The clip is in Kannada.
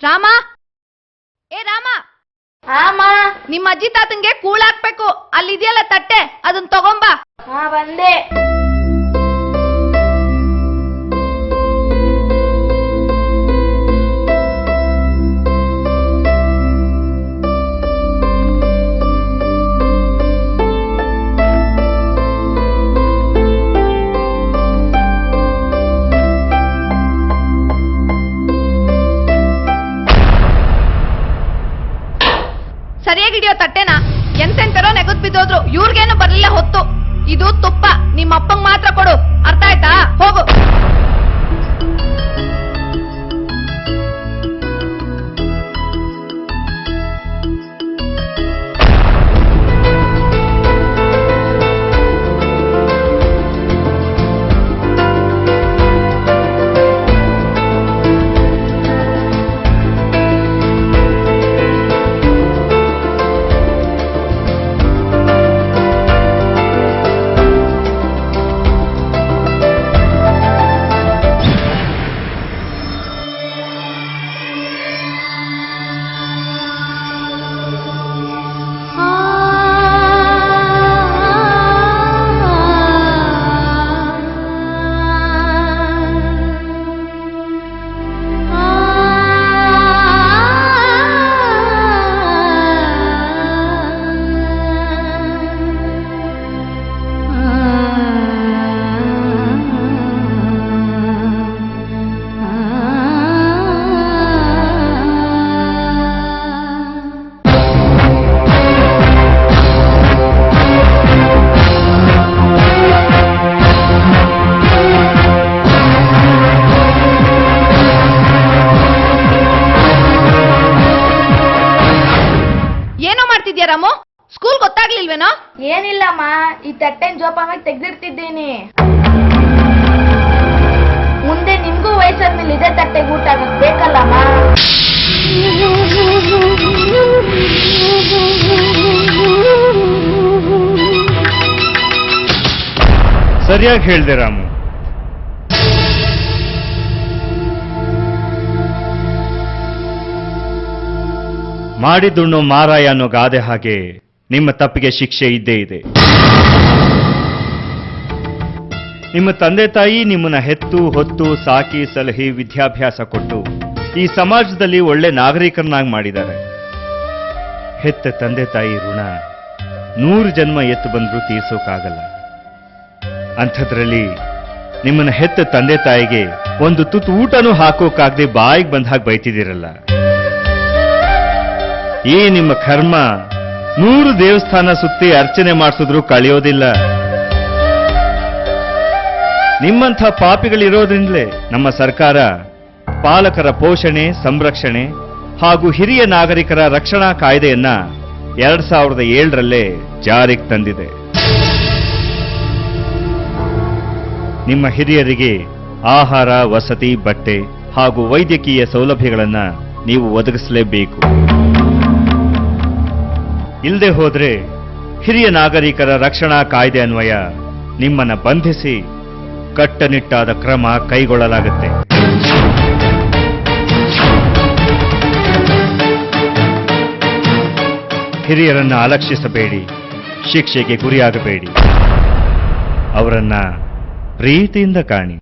ರಾಮ, ಏ ರಾಮ, ಆಮ ನಿಮ್ಮ ಅಜ್ಜಿ ತಾತಂಗೆ ಕೂಳಾಕ್ಬೇಕು. ಅಲ್ಲಿದೆಯಲ್ಲ ತಟ್ಟೆ, ಅದನ್ನ ತಗೊಂಬಾ. ಹಾ ಬಂದೆ. ಸರಿಯಾಗಿ ಹಿಡಿಯೋ ತಟ್ಟೆನ. ಎಂತೆಂತರೋ ನೆಗದ್ ಬಿದ್ದೋದ್ರು, ಇವ್ರಿಗೇನು ಬರ್ಲಿಲ್ಲ ಹೊತ್ತು. ಇದು ತುಪ್ಪ, ನಿಮ್ಮ ಅಪ್ಪಂಗ್ ಮಾತ್ರ ಕೊಡು, ಅರ್ಥ ಆಯ್ತಾ? ಹೋಗು. ರಾಮು, ಸ್ಕೂಲ್ ಗೊತ್ತಾಗ್ಲಿಲ್ವೇನೋ? ಏನಿಲ್ಲಮ್ಮ, ಈ ತಟ್ಟೆನ್ ಜೋಪಾನಾಗಿ ತೆಗ್ದಿಡ್ತಿದ್ದೀನಿ. ಮುಂದೆ ನಿಮ್ಗೂ ವಯಸ್ಸಾದ್ಮೇಲೆ ಇದೇ ತಟ್ಟೆಗೆ ಊಟ ಆಗಕ್ ಬೇಕಲ್ಲಮ್ಮ. ಸರಿಯಾಗಿ ಹೇಳ್ದೆ ರಾಮು. ಮಾಡಿದುಣ್ಣು ಮಾರಾಯ ಅನ್ನೋ ಗಾದೆ ಹಾಗೆ ನಿಮ್ಮ ತಪ್ಪಿಗೆ ಶಿಕ್ಷೆ ಇದ್ದೇ ಇದೆ. ನಿಮ್ಮ ತಂದೆ ತಾಯಿ ನಿಮ್ಮನ್ನ ಹೆತ್ತು ಹೊತ್ತು ಸಾಕಿ ಸಲಹಿ ವಿದ್ಯಾಭ್ಯಾಸ ಕೊಟ್ಟು ಈ ಸಮಾಜದಲ್ಲಿ ಒಳ್ಳೆ ನಾಗರಿಕರನ್ನಾಗಿ ಮಾಡಿದ್ದಾರೆ. ಹೆತ್ತ ತಂದೆ ತಾಯಿ ಋಣ 100 ಜನ್ಮ ಎತ್ತು ಬಂದ್ರೂ ತೀರ್ಸೋಕ್ಕಾಗಲ್ಲ. ಅಂಥದ್ರಲ್ಲಿ ನಿಮ್ಮನ್ನ ಹೆತ್ತ ತಂದೆ ತಾಯಿಗೆ ಒಂದು ತುತ್ತು ಊಟನೂ ಹಾಕೋಕ್ಕಾಗದೆ ಬಾಯಿಗೆ ಬಂದ ಹಾಗೆ ಬೈತಿದ್ದೀರಲ್ಲ. ಈ ನಿಮ್ಮ ಕರ್ಮ 100 ದೇವಸ್ಥಾನ ಸುತ್ತಿ ಅರ್ಚನೆ ಮಾಡಿಸಿದ್ರು ಕಳೆಯೋದಿಲ್ಲ. ನಿಮ್ಮಂಥ ಪಾಪಿಗಳಿರೋದ್ರಿಂದಲೇ ನಮ್ಮ ಸರ್ಕಾರ ಪಾಲಕರ ಪೋಷಣೆ, ಸಂರಕ್ಷಣೆ ಹಾಗೂ ಹಿರಿಯ ನಾಗರಿಕರ ರಕ್ಷಣಾ ಕಾಯ್ದೆಯನ್ನ 2007ರಲ್ಲೇ ಜಾರಿಗೆ ತಂದಿದೆ. ನಿಮ್ಮ ಹಿರಿಯರಿಗೆ ಆಹಾರ, ವಸತಿ, ಬಟ್ಟೆ ಹಾಗೂ ವೈದ್ಯಕೀಯ ಸೌಲಭ್ಯಗಳನ್ನ ನೀವು ಒದಗಿಸಲೇಬೇಕು. ಇಲ್ಲದೆ ಹೋದ್ರೆ ಹಿರಿಯ ನಾಗರಿಕರ ರಕ್ಷಣಾ ಕಾಯ್ದೆ ಅನ್ವಯ ನಿಮ್ಮನ್ನ ಬಂಧಿಸಿ ಕಟ್ಟುನಿಟ್ಟಾದ ಕ್ರಮ ಕೈಗೊಳ್ಳಲಾಗುತ್ತೆ. ಹಿರಿಯರನ್ನ ಅಲಕ್ಷಿಸಬೇಡಿ, ಶಿಕ್ಷೆಗೆ ಗುರಿಯಾಗಬೇಡಿ, ಅವರನ್ನ ಪ್ರೀತಿಯಿಂದ ಕಾಣಿ.